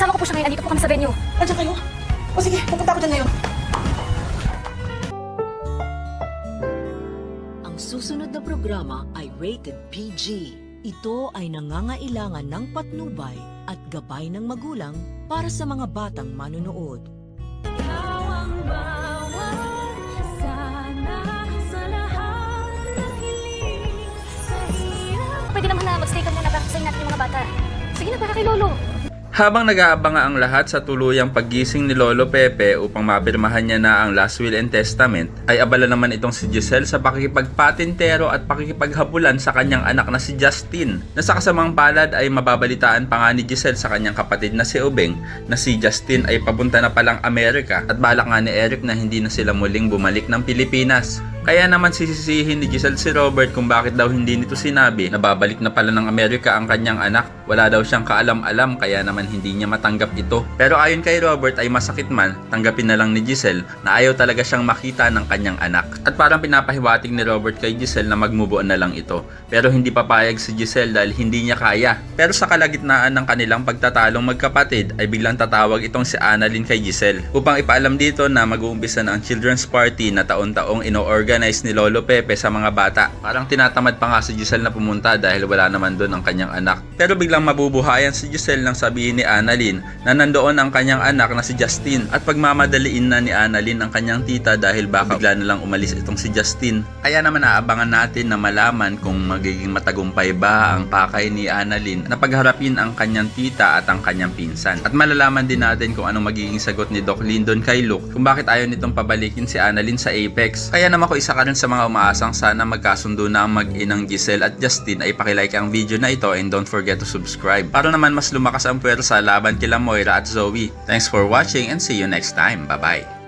Kasama ko po siya ngayon. Andito po kami sa venue. Andiyan kayo? O sige, pupunta ako dyan ngayon. Ang susunod na programa ay rated PG. Ito ay nangangailangan ng patnubay at gabay ng magulang para sa mga batang manonood. Pwede naman na magstay ka muna para kasayin natin yung mga bata. Sige na, para kay Lolo. Habang nag-aabang ang lahat sa tuluyang paggising ni Lolo Pepe upang mapirmahan niya na ang last will and testament, ay abala naman itong si Giselle sa pakikipagpatintero at pakikipaghabulan sa kanyang anak na si Justin, na sa kasamang palad ay mababalitaan pa nga ni Giselle sa kanyang kapatid na si Ubeng na si Justin ay papunta na palang Amerika at balak nga ni Eric na hindi na sila muling bumalik ng Pilipinas. Kaya naman sisisihin ni Giselle si Robert kung bakit daw hindi nito sinabi na babalik na pala ng Amerika ang kanyang anak. Wala daw siyang kaalam-alam kaya naman hindi niya matanggap ito. Pero ayon kay Robert ay masakit man, tanggapin na lang ni Giselle na ayaw talaga siyang makita ng kanyang anak. At parang pinapahiwatig ni Robert kay Giselle na mag-move on na lang ito. Pero hindi papayag si Giselle dahil hindi niya kaya. Pero sa kalagitnaan ng kanilang pagtatalong magkapatid ay biglang tatawag itong si Annalyn kay Giselle upang ipaalam dito na mag-uumpisa na ang children's party na taon-taong ino-organize ni Lolo Pepe sa mga bata. Parang tinatamad pa nga si Giselle na pumunta dahil wala naman doon ang kanyang anak. Pero biglang mabubuhayan si Giselle nang sabihin ni Annalyn na nandoon ang kanyang anak na si Justin at pagmamadaliin na ni Annalyn ang kanyang tita dahil baka bigla na lang umalis itong si Justin. Kaya naman aabangan natin na malaman kung magiging matagumpay ba ang pakay ni Annalyn na pagharapin ang kanyang tita at ang kanyang pinsan. At malalaman din natin kung anong magiging sagot ni Doc Lyndon kay Luke kung bakit ayaw nitong pabalikin si Annalyn sa Apex. Kaya naman ko isa ka rin sa mga umaasang sana magkasundo na ang mag-inang Giselle at Justin ay pakilike ang video na ito and don't forget to subscribe para naman mas lumakas ang puwersa laban kila Moira at Zoe. Thanks for watching and see you next time. Bye bye.